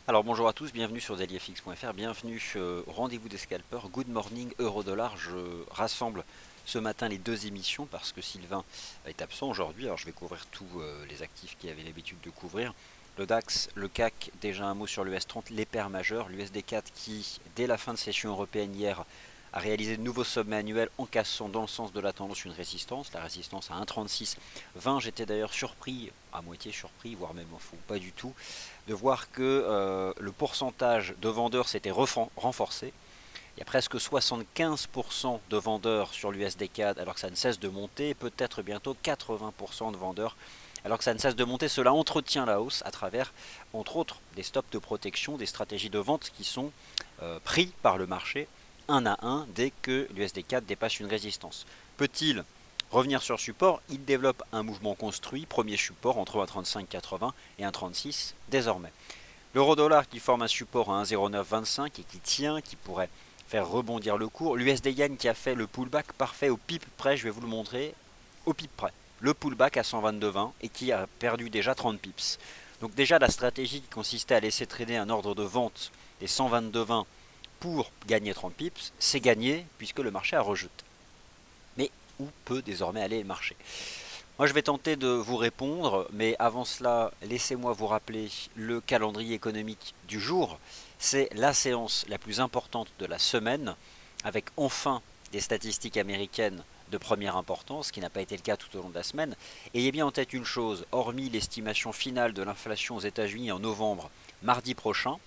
Alors bonjour à tous, bienvenue sur dailyfx.fr, bienvenue au rendez-vous des scalpers. Good morning euro-dollar. Je rassemble ce matin les deux émissions parce que Sylvain est absent aujourd'hui. Alors je vais couvrir tous les actifs qu'il avait l'habitude de couvrir. Le DAX, le CAC, déjà un mot sur l'US 30, les paires majeures. L'USD 4 qui, dès la fin de session européenne hier, a réalisé de nouveaux sommets annuels en cassant dans le sens de la tendance une résistance. La résistance à 1,3620. J'étais d'ailleurs surpris, à moitié surpris, voire même pas du tout, de voir que le pourcentage de vendeurs s'était renforcé. Il y a presque 75% de vendeurs sur l'USD-CAD alors que ça ne cesse de monter, peut-être bientôt 80% de vendeurs alors que ça ne cesse de monter. Cela entretient la hausse à travers, entre autres, des stops de protection, des stratégies de vente qui sont pris par le marché un à un dès que l'USD-CAD dépasse une résistance. Peut-il revenir sur support? Il développe un mouvement construit, premier support entre 1,3580 et 1,36 désormais. L'euro-dollar qui forme un support à 1,0925 et qui tient, qui pourrait faire rebondir le cours. L'USD Yen qui a fait le pullback parfait au pip près, je vais vous le montrer, au pip près. Le pullback à 122,20 et qui a perdu déjà 30 pips. Donc déjà la stratégie qui consistait à laisser traîner un ordre de vente des 122,20 pour gagner 30 pips, c'est gagné puisque le marché a rejeté. Mais où peut désormais aller le marché? Moi, je vais tenter de vous répondre, mais avant cela, laissez-moi vous rappeler le calendrier économique du jour. C'est la séance la plus importante de la semaine, avec enfin des statistiques américaines de première importance, ce qui n'a pas été le cas tout au long de la semaine. Et ayez bien en tête une chose, hormis l'estimation finale de l'inflation aux États-Unis en novembre, mardi prochain,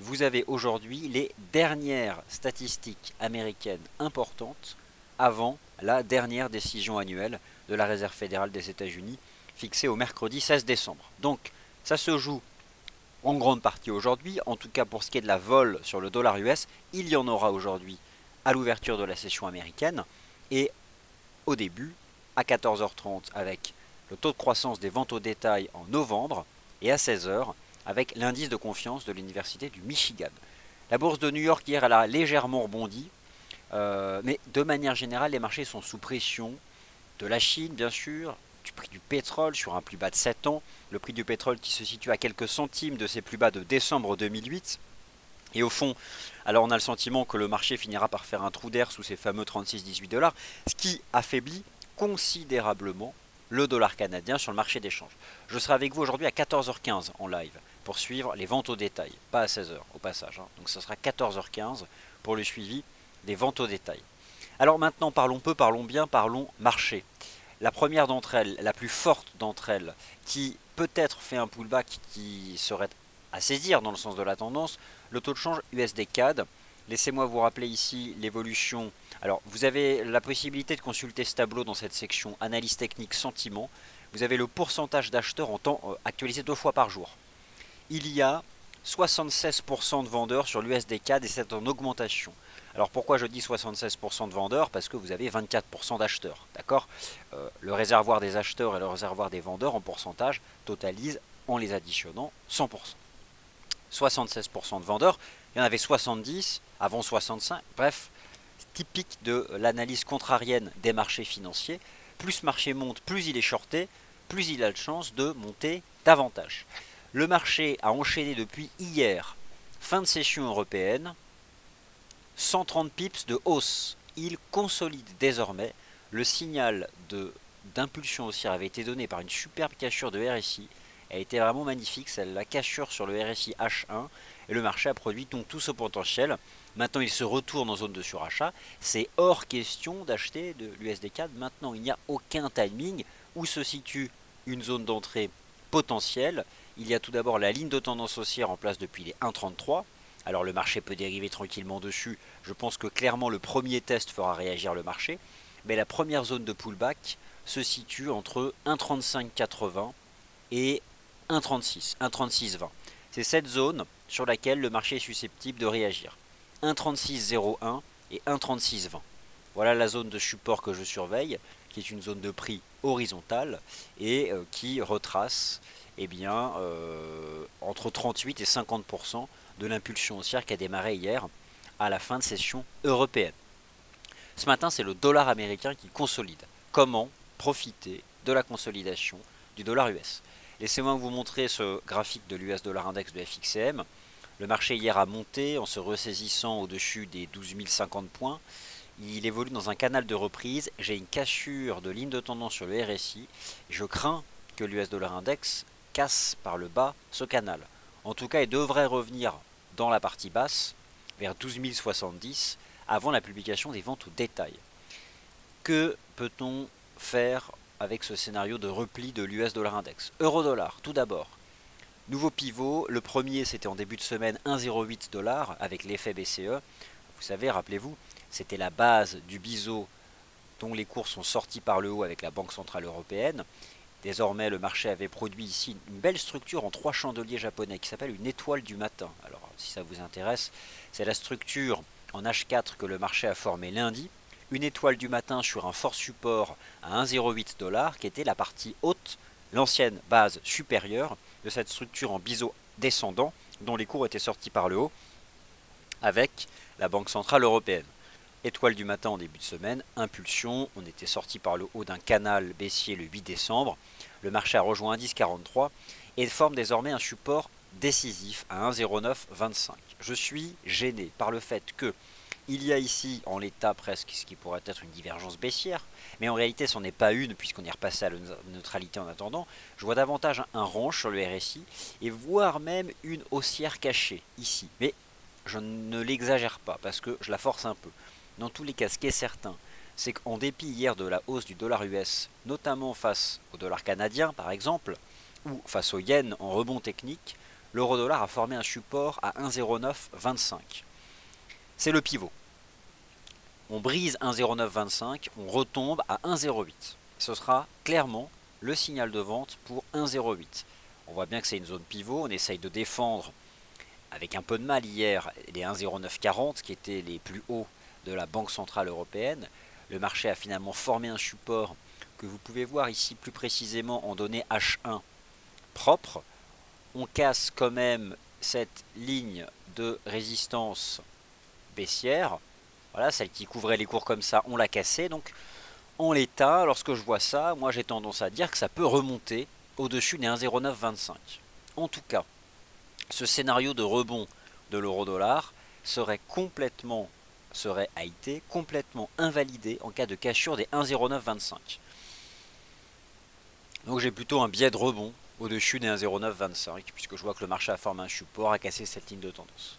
vous avez aujourd'hui les dernières statistiques américaines importantes avant la dernière décision annuelle de la Réserve fédérale des États-Unis fixée au mercredi 16 décembre. Donc ça se joue en grande partie aujourd'hui, en tout cas pour ce qui est de la vol sur le dollar US, il y en aura aujourd'hui à l'ouverture de la session américaine et au début à 14h30 avec le taux de croissance des ventes au détail en novembre et à 16h avec l'indice de confiance de l'université du Michigan. La bourse de New York hier elle a légèrement rebondi, mais de manière générale les marchés sont sous pression de la Chine bien sûr, du prix du pétrole sur un plus bas de 7 ans, le prix du pétrole qui se situe à quelques centimes de ses plus bas de décembre 2008. Et au fond, alors on a le sentiment que le marché finira par faire un trou d'air sous ces fameux 36-18 dollars, ce qui affaiblit considérablement le dollar canadien sur le marché d'échange. Je serai avec vous aujourd'hui à 14h15 en live pour suivre les ventes au détail, pas à 16h au passage, hein. Donc ce sera 14h15 pour le suivi des ventes au détail. Alors maintenant, parlons peu, parlons bien, parlons marché. La première d'entre elles, la plus forte d'entre elles, qui peut-être fait un pullback qui serait à saisir dans le sens de la tendance, le taux de change USD-CAD. Laissez-moi vous rappeler ici l'évolution. Alors, vous avez la possibilité de consulter ce tableau dans cette section analyse technique sentiment. Vous avez le pourcentage d'acheteurs en temps actualisé 2 fois par jour. Il y a 76% de vendeurs sur l'USD-CAD et c'est en augmentation. Alors pourquoi je dis 76% de vendeurs? Parce que vous avez 24% d'acheteurs, d'accord. Le réservoir des acheteurs et le réservoir des vendeurs en pourcentage totalisent, en les additionnant, 100%. 76% de vendeurs, il y en avait 70, avant 65, bref, typique de l'analyse contrarienne des marchés financiers. Plus le marché monte, plus il est shorté, plus il a de chances de monter davantage. Le marché a enchaîné depuis hier, fin de session européenne, 130 pips de hausse. Il consolide désormais. Le signal d'impulsion haussière avait été donné par une superbe cassure de RSI. Elle était vraiment magnifique, celle la cassure sur le RSI H1 et le marché a produit donc tout ce potentiel. Maintenant il se retourne en zone de surachat. C'est hors question d'acheter de l'USD-CAD. Maintenant il n'y a aucun timing où se situe une zone d'entrée potentielle. Il y a tout d'abord la ligne de tendance haussière en place depuis les 1,33. Alors le marché peut dériver tranquillement dessus. Je pense que clairement le premier test fera réagir le marché. Mais la première zone de pullback se situe entre 1,3580 et 1,36, 1,3620. C'est cette zone sur laquelle le marché est susceptible de réagir. 1,3601 et 1,3620. Voilà la zone de support que je surveille, qui est une zone de prix horizontale et qui retrace entre 38 et 50% de l'impulsion haussière qui a démarré hier à la fin de session européenne. Ce matin, c'est le dollar américain qui consolide. Comment profiter de la consolidation du dollar US? Laissez-moi vous montrer ce graphique de l'US dollar index de FXCM. Le marché hier a monté en se ressaisissant au-dessus des 12 050 points. Il évolue dans un canal de reprise. J'ai une cassure de ligne de tendance sur le RSI. Je crains que l'US dollar index casse par le bas ce canal. En tout cas, il devrait revenir dans la partie basse, vers 12 070, avant la publication des ventes au détail. Que peut-on faire avec ce scénario de repli de l'US dollar index? Euro-dollar, tout d'abord. Nouveau pivot, le premier c'était en début de semaine 1,08 $ avec l'effet BCE. Vous savez, rappelez-vous, c'était la base du biseau dont les cours sont sortis par le haut avec la Banque Centrale Européenne. Désormais, le marché avait produit ici une belle structure en 3 chandeliers japonais qui s'appelle une étoile du matin. Alors, si ça vous intéresse, c'est la structure en H4 que le marché a formée lundi. Une étoile du matin sur un fort support à 1,08 $ qui était la partie haute, l'ancienne base supérieure de cette structure en biseau descendant dont les cours étaient sortis par le haut avec la Banque Centrale Européenne. Étoile du matin en début de semaine, impulsion, on était sorti par le haut d'un canal baissier le 8 décembre, le marché a rejoint 1,1043 et forme désormais un support décisif à 1,0925. Je suis gêné par le fait que il y a ici en l'état presque ce qui pourrait être une divergence baissière, mais en réalité ce n'est pas une puisqu'on est repassé à la neutralité en attendant. Je vois davantage un range sur le RSI et voire même une haussière cachée ici. Mais je ne l'exagère pas parce que je la force un peu. Dans tous les cas, ce qui est certain, c'est qu'en dépit hier de la hausse du dollar US, notamment face au dollar canadien par exemple, ou face au yen en rebond technique, l'euro-dollar a formé un support à 1,0925. C'est le pivot. On brise 1,0925, on retombe à 1,08. Ce sera clairement le signal de vente pour 1,08. On voit bien que c'est une zone pivot, on essaye de défendre avec un peu de mal hier les 1,0940 qui étaient les plus hauts de la Banque Centrale Européenne. Le marché a finalement formé un support que vous pouvez voir ici plus précisément en données H1 propre. On casse quand même cette ligne de résistance baissière. Voilà, celle qui couvrait les cours comme ça, on l'a cassée. Donc en l'état, lorsque je vois ça, moi j'ai tendance à dire que ça peut remonter au-dessus des 1,0925. En tout cas, ce scénario de rebond de l'euro-dollar a été complètement invalidé en cas de cassure des 1,0925. Donc j'ai plutôt un biais de rebond au-dessus des 1,0925 puisque je vois que le marché a formé un support, a cassé cette ligne de tendance.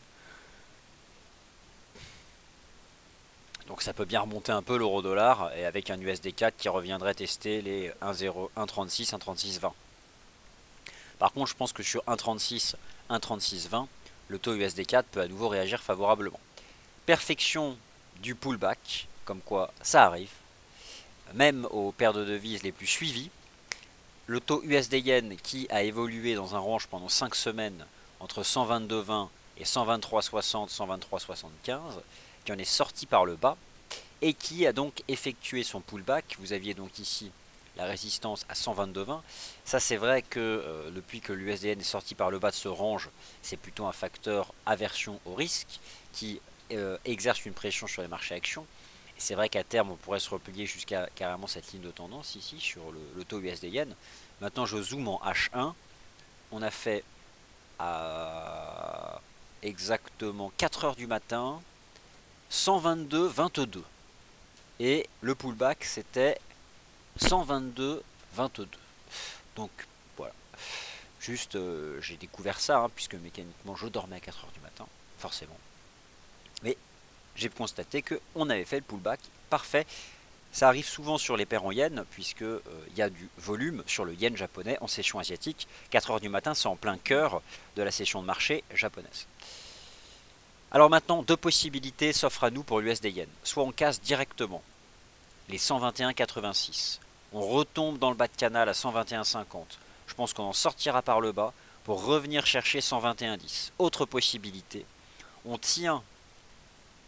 Donc ça peut bien remonter un peu l'euro-dollar et avec un USD4 qui reviendrait tester les 1,36, 1,3620. Par contre, je pense que sur 1,36, 1,3620, le taux USD4 peut à nouveau réagir favorablement. Perfection du pullback, comme quoi ça arrive, même aux paires de devises les plus suivies. Le taux USD-Yen qui a évolué dans un range pendant 5 semaines entre 122,20 et 123,60, 123,75, qui en est sorti par le bas et qui a donc effectué son pullback. Vous aviez donc ici la résistance à 122,20. Ça c'est vrai que depuis que l'USDN est sorti par le bas de ce range, c'est plutôt un facteur aversion au risque qui exerce une pression sur les marchés actions. Et c'est vrai qu'à terme on pourrait se replier jusqu'à carrément cette ligne de tendance ici sur le taux USD-Yen. Maintenant je zoome en H1. On a fait à exactement 4 heures du matin 122,22 et le pullback c'était 122,22. Donc voilà, juste j'ai découvert ça puisque mécaniquement je dormais à 4 heures du matin, forcément. Mais j'ai constaté qu'on avait fait le pullback parfait. Ça arrive souvent sur les paires en yen puisque y a du volume sur le yen japonais en session asiatique. 4 heures du matin, c'est en plein cœur de la session de marché japonaise. Alors maintenant, deux possibilités s'offrent à nous pour l'USD Yen. Soit on casse directement les 121,86. On retombe dans le bas de canal à 121,50. Je pense qu'on en sortira par le bas pour revenir chercher 121,10. Autre possibilité, on tient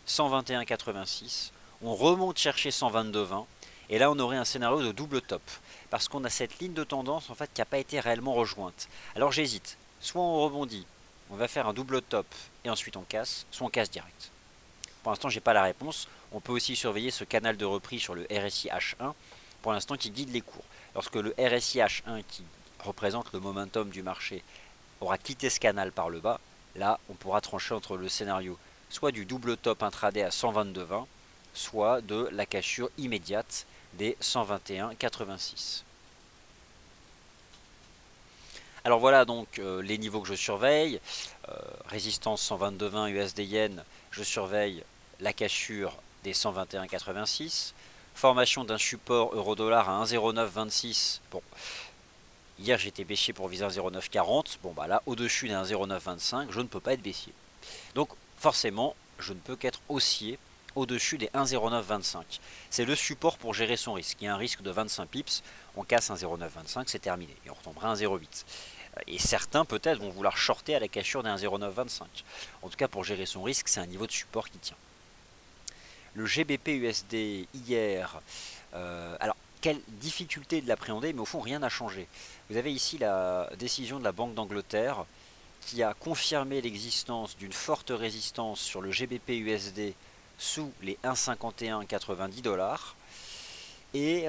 121,86, on remonte chercher 122,20 et là on aurait un scénario de double top parce qu'on a cette ligne de tendance en fait qui n'a pas été réellement rejointe. Alors j'hésite, soit on rebondit, on va faire un double top et ensuite on casse, soit on casse direct. Pour l'instant j'ai pas la réponse. On peut aussi surveiller ce canal de reprise sur le RSI H1 pour l'instant qui guide les cours. Lorsque le RSI H1 qui représente le momentum du marché aura quitté ce canal par le bas, Là, on pourra trancher entre le scénario soit du double top intraday à 122,20, soit de la cassure immédiate des 121,86. Alors voilà donc les niveaux que je surveille. Résistance 122,20 USD Yen, je surveille la cassure des 121,86. Formation d'un support euro-dollar à 1,0926. Bon, hier j'étais baissier pour viser 1,0940. Bon bah là, au-dessus d'un 1,0925, je ne peux pas être baissier. Donc forcément, je ne peux qu'être haussier au-dessus des 1,0925. C'est le support pour gérer son risque. Il y a un risque de 25 pips, on casse 1,0925, c'est terminé. Et on retombera à 1,08. Et certains peut-être vont vouloir shorter à la cassure des 1,0925. En tout cas, pour gérer son risque, c'est un niveau de support qui tient. Le GBP USD hier, alors quelle difficulté de l'appréhender, mais au fond rien n'a changé. Vous avez ici la décision de la Banque d'Angleterre qui a confirmé l'existence d'une forte résistance sur le GBP USD sous les 1,5190 $. Et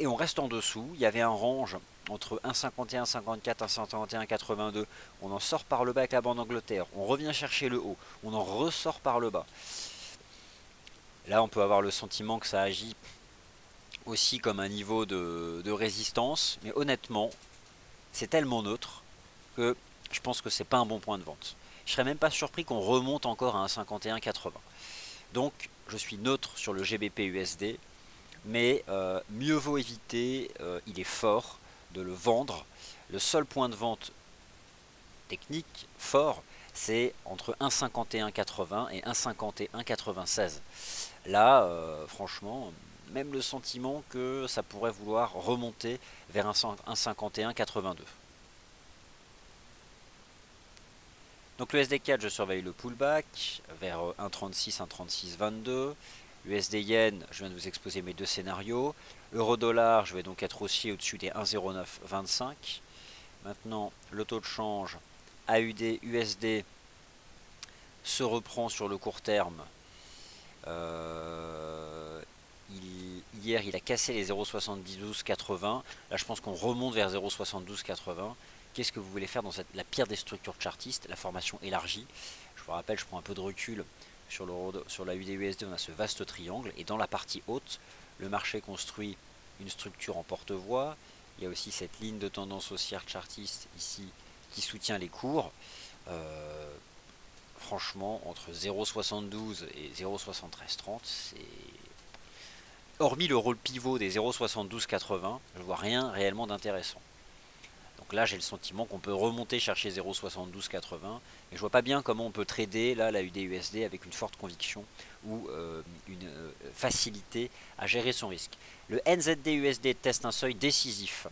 on reste en dessous. Il y avait un range entre 1,5154 et 1,5182. On en sort par le bas avec la Banque d'Angleterre. On revient chercher le haut. On en ressort par le bas. Là, on peut avoir le sentiment que ça agit aussi comme un niveau de résistance. Mais honnêtement, c'est tellement neutre que je pense que c'est pas un bon point de vente. Je serais même pas surpris qu'on remonte encore à 1,5180. Donc, je suis neutre sur le GBP USD. Mais mieux vaut éviter, il est fort, de le vendre. Le seul point de vente technique fort, c'est entre 1,5180 et 1,5196. Là, franchement, même le sentiment que ça pourrait vouloir remonter vers 1,5182. Donc le SD4, je surveille le pullback vers 1,36, 1,3622. USD Yen, je viens de vous exposer mes deux scénarios. Euro-dollar, je vais donc être haussier au-dessus des 1,0925. Maintenant, le taux de change AUD USD se reprend sur le court terme. Hier, il a cassé les 0,7280. Là, je pense qu'on remonte vers 0,7280. Qu'est-ce que vous voulez faire dans la pire des structures chartistes, la formation élargie? Je vous rappelle, je prends un peu de recul sur la UD-USD, on a ce vaste triangle, et dans la partie haute, le marché construit une structure en porte-voie. Il y a aussi cette ligne de tendance haussière chartiste ici qui soutient les cours. Franchement, entre 0,72 et 0,7330, c'est... Hormis le rôle pivot des 0,7280, je vois rien réellement d'intéressant. Donc là, j'ai le sentiment qu'on peut remonter chercher 0,7280, mais je vois pas bien comment on peut trader là la UD-USD avec une forte conviction ou une facilité à gérer son risque. Le NZD-USD teste un seuil décisif.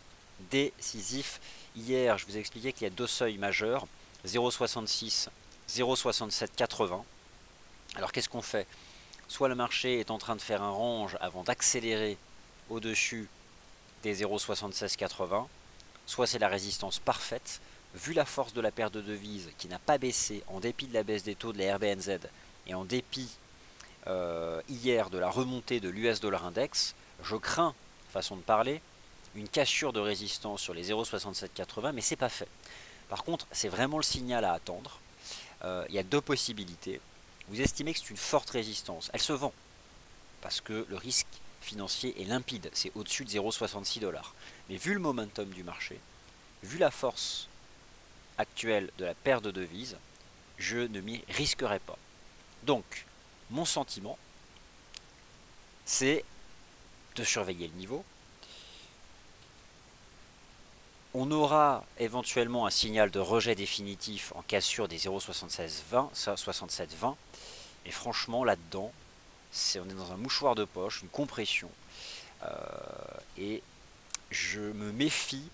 Décisif. Hier, je vous ai expliqué qu'il y a deux seuils majeurs, 0,66, 0,6780. Alors qu'est-ce qu'on fait? Soit le marché est en train de faire un range avant d'accélérer au-dessus des 0,7680, soit c'est la résistance parfaite, vu la force de la paire de devises qui n'a pas baissé en dépit de la baisse des taux de la RBNZ et en dépit hier de la remontée de l'US Dollar Index, je crains, façon de parler, une cassure de résistance sur les 0,6780, mais c'est pas fait. Par contre, c'est vraiment le signal à attendre. Il y a deux possibilités. Vous estimez que c'est une forte résistance, elle se vend, parce que le risque financier est limpide, c'est au-dessus de 0,66 $. Mais vu le momentum du marché, vu la force actuelle de la paire de devises, je ne m'y risquerai pas. Donc, mon sentiment, c'est de surveiller le niveau. On aura éventuellement un signal de rejet définitif en cassure des 0,7620, 67,20. Et franchement, là-dedans, on est dans un mouchoir de poche, une compression. Et je me méfie,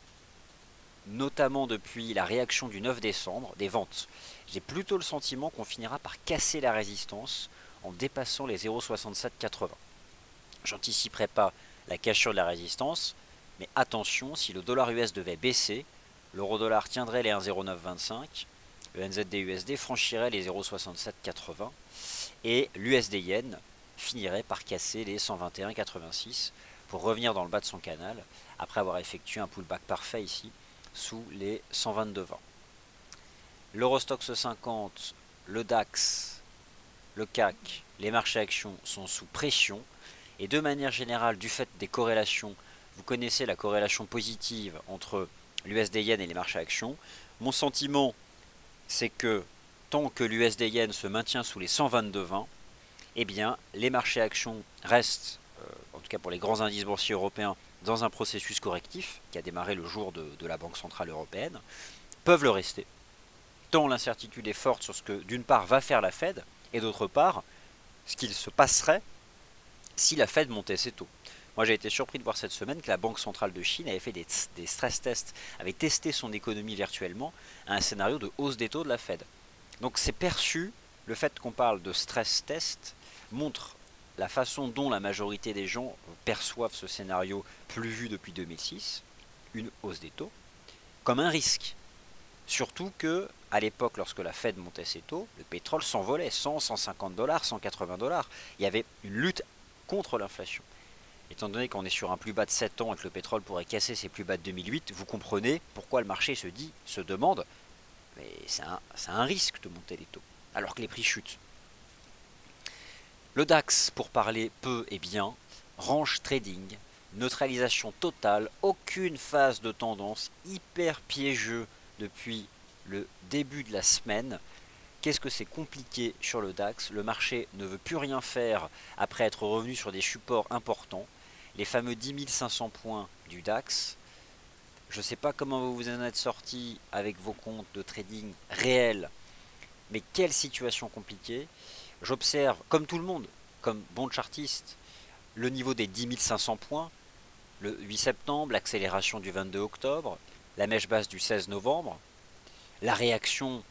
notamment depuis la réaction du 9 décembre, des ventes. J'ai plutôt le sentiment qu'on finira par casser la résistance en dépassant les 0,6780. J'anticiperai pas la cassure de la résistance, mais attention, si le dollar US devait baisser, l'euro-dollar tiendrait les 1,0925, le NZD-USD franchirait les 0,6780 et l'USD-Yen finirait par casser les 121,86 pour revenir dans le bas de son canal après avoir effectué un pullback parfait ici sous les 122,20. L'Eurostoxx 50, le DAX, le CAC, les marchés actions sont sous pression. Et de manière générale, du fait des corrélations, vous connaissez la corrélation positive entre l'USD Yen et les marchés actions. Mon sentiment, c'est que tant que l'USD Yen se maintient sous les 122,20, eh bien, les marchés actions restent, en tout cas pour les grands indices boursiers européens, dans un processus correctif qui a démarré le jour de la Banque Centrale Européenne, peuvent le rester, tant l'incertitude est forte sur ce que, d'une part, va faire la Fed, et d'autre part, ce qu'il se passerait si la Fed montait ses taux. Moi, j'ai été surpris de voir cette semaine que la Banque Centrale de Chine avait fait des stress tests, avait testé son économie virtuellement à un scénario de hausse des taux de la Fed. Donc c'est perçu, le fait qu'on parle de stress test montre la façon dont la majorité des gens perçoivent ce scénario plus vu depuis 2006, une hausse des taux, comme un risque. Surtout que, à l'époque, lorsque la Fed montait ses taux, le pétrole s'envolait, 100, 150 dollars, 180 dollars. Il y avait une lutte contre l'inflation. Étant donné qu'on est sur un plus bas de 7 ans et que le pétrole pourrait casser ses plus bas de 2008, vous comprenez pourquoi le marché se demande, mais c'est un risque de monter les taux, alors que les prix chutent. Le DAX, pour parler peu et bien, range trading, neutralisation totale, aucune phase de tendance, hyper piégeux depuis le début de la semaine. Qu'est-ce que c'est compliqué sur le DAX? Le marché ne veut plus rien faire après être revenu sur des supports importants. Les fameux 10 500 points du DAX. Je ne sais pas comment vous vous en êtes sorti avec vos comptes de trading réels, mais quelle situation compliquée. J'observe, comme tout le monde, comme bon chartiste, le niveau des 10 500 points, le 8 septembre, l'accélération du 22 octobre, la mèche basse du 16 novembre, la réaction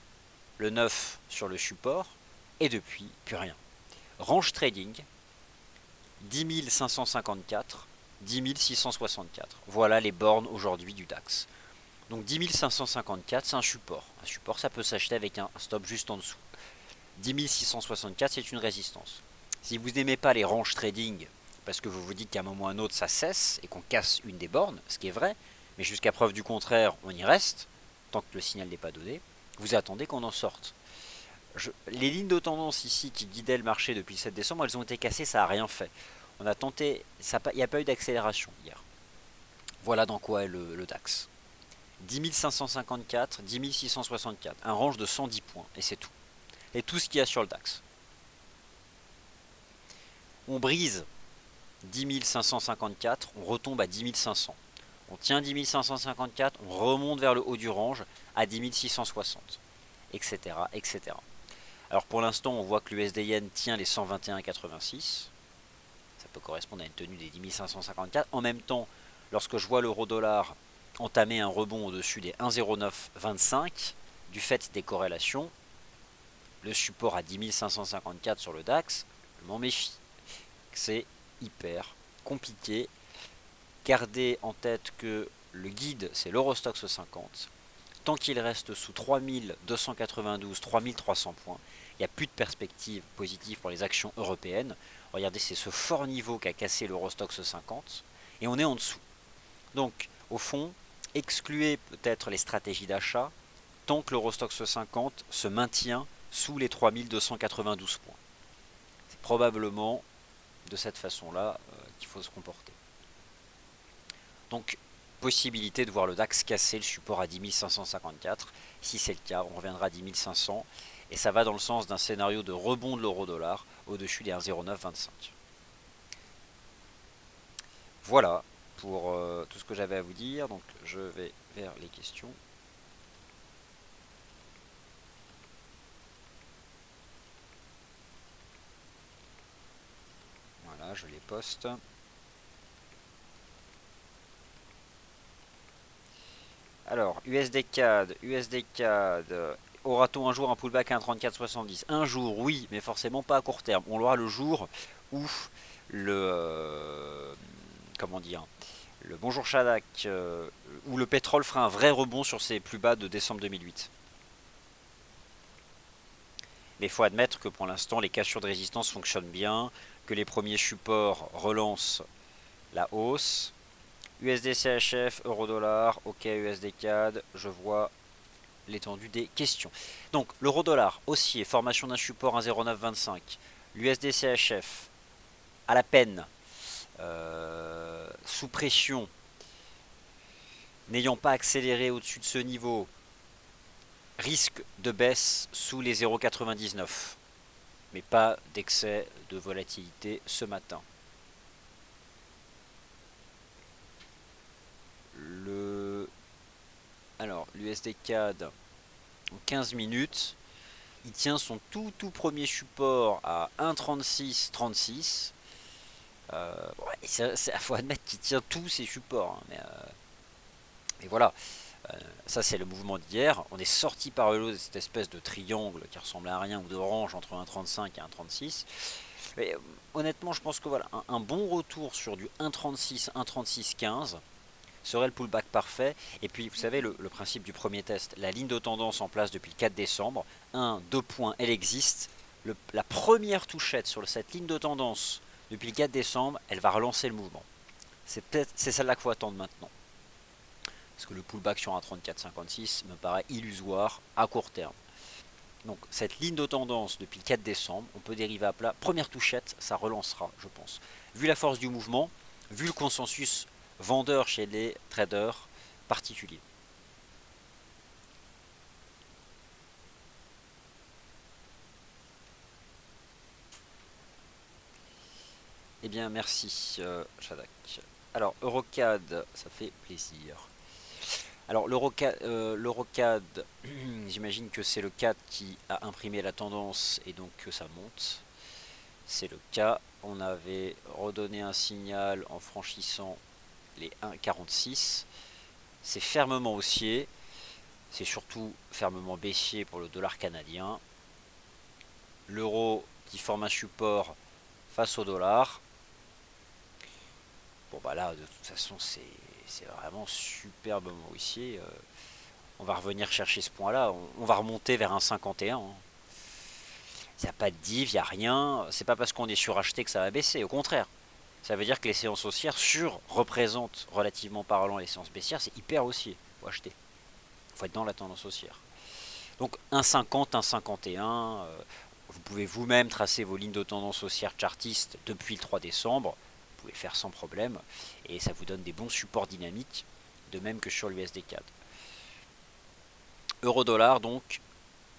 le 9 sur le support, et depuis, plus rien. Range trading, 10 554, 10 664. Voilà les bornes aujourd'hui du DAX. Donc 10 554, c'est un support. Un support, ça peut s'acheter avec un stop juste en dessous. 10 664, c'est une résistance. Si vous n'aimez pas les ranges trading, parce que vous vous dites qu'à un moment ou à un autre ça cesse et qu'on casse une des bornes, ce qui est vrai, mais jusqu'à preuve du contraire, on y reste, tant que le signal n'est pas donné, vous attendez qu'on en sorte. Les lignes de tendance ici qui guidaient le marché depuis le 7 décembre, elles ont été cassées, ça n'a rien fait. On a tenté, il n'y a pas eu d'accélération hier. Voilà dans quoi est le DAX. 10 554, 10 664, un range de 110 points, et c'est tout. Et tout ce qu'il y a sur le DAX. On brise 10 554, on retombe à 10 500. On tient 10 554, on remonte vers le haut du range à 10 660, etc., etc. Alors pour l'instant, on voit que l'USD Yen tient les 121,86. Ça peut correspondre à une tenue des 10 554. En même temps, lorsque je vois l'euro dollar entamer un rebond au-dessus des 1,0925, du fait des corrélations, le support à 10 554 sur le DAX, je m'en méfie. C'est hyper compliqué. Gardez en tête que le guide, c'est l'Eurostoxx 50. Tant qu'il reste sous 3292, 3300 points, il n'y a plus de perspective positive pour les actions européennes. Regardez, c'est ce fort niveau qu'a cassé l'Eurostoxx 50 et on est en dessous. Donc, au fond, excluez peut-être les stratégies d'achat tant que l'Eurostoxx 50 se maintient sous les 3292 points. C'est probablement de cette façon-là qu'il faut se comporter. Donc, possibilité de voir le DAX casser le support à 10 554. Si c'est le cas, on reviendra à 10 500 et ça va dans le sens d'un scénario de rebond de l'euro-dollar au-dessus des 1,0925. Voilà pour tout ce que j'avais à vous dire. Donc je vais vers les questions. Voilà, je les poste. Alors, USD CAD, aura-t-on un jour un pullback à 1,3470? Un jour, oui, mais forcément pas à court terme. On l'aura le jour où comment dire, le bonjour Shadak, où le pétrole fera un vrai rebond sur ses plus bas de décembre 2008. Mais il faut admettre que pour l'instant, les cassures de résistance fonctionnent bien, que les premiers supports relancent la hausse. USD CHF, euro dollar, ok USD CAD, je vois l'étendue des questions. Donc l'euro-dollar haussier, formation d'un support 1,0925, l'USD CHF à la peine, sous pression, n'ayant pas accéléré au-dessus de ce niveau, risque de baisse sous les 0,99, mais pas d'excès de volatilité ce matin. Alors l'USD CAD en 15 minutes, il tient son tout premier support à 1,3636. Il faut admettre qu'il tient tous ses supports, hein, mais voilà. Ça c'est le mouvement d'hier. On est sorti par le lot de cette espèce de triangle qui ressemble à rien ou d'orange entre 1,35 et 1,36. Mais honnêtement, je pense que voilà, un bon retour sur du 1,36, 1,36,15 serait le pullback parfait. Et puis vous savez le principe du premier test, la ligne de tendance en place depuis le 4 décembre, 2 points, elle existe. La première touchette sur cette ligne de tendance depuis le 4 décembre, elle va relancer le mouvement. C'est celle-là qu'il faut attendre maintenant. Parce que le pullback sur un 34,56 me paraît illusoire à court terme. Donc cette ligne de tendance depuis le 4 décembre, on peut dériver à plat. Première touchette, ça relancera, je pense. Vu la force du mouvement, vu le consensus vendeur chez les traders particuliers. Eh bien merci Shadak. Alors Eurocad, ça fait plaisir. Alors l'Eurocad, j'imagine que c'est le CAD qui a imprimé la tendance et donc que ça monte. C'est le cas. On avait redonné un signal en franchissant les 1,46. C'est fermement haussier. C'est surtout fermement baissier pour le dollar canadien. L'euro qui forme un support face au dollar. Bon bah là de toute façon c'est vraiment superbement haussier. On va revenir chercher ce point là. On va remonter vers un 51. Il n'y a pas de div, il n'y a rien. C'est pas parce qu'on est suracheté que ça va baisser. Au contraire. Ça veut dire que les séances haussières surreprésentent, relativement parlant, les séances baissières. C'est hyper haussier. Faut acheter. Faut être dans la tendance haussière. Donc 1,50, 1,51. Vous pouvez vous-même tracer vos lignes de tendance haussière chartiste depuis le 3 décembre. Vous pouvez faire sans problème. Et ça vous donne des bons supports dynamiques. De même que sur l'USD CAD. Euro-dollar donc.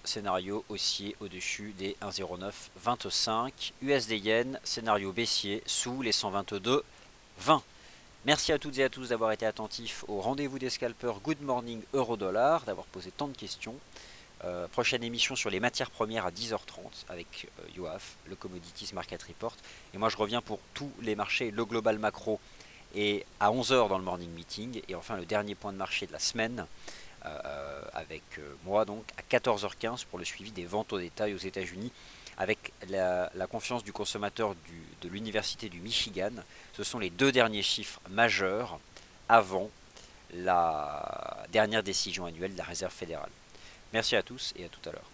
Scénario haussier au-dessus des 1,0925. USD Yen, scénario baissier sous les 122,20. Merci à toutes et à tous d'avoir été attentifs au rendez-vous des scalpers Good Morning Euro-Dollar, d'avoir posé tant de questions. Prochaine émission sur les matières premières à 10h30 avec Yoaf, le Commodities Market Report. Et moi je reviens pour tous les marchés, le global macro, et à 11h dans le morning meeting. Et enfin le dernier point de marché de la semaine. Avec moi donc à 14h15 pour le suivi des ventes au détail aux États-Unis avec la confiance du consommateur de l'Université du Michigan. Ce sont les deux derniers chiffres majeurs avant la dernière décision annuelle de la Réserve fédérale. Merci à tous et à tout à l'heure.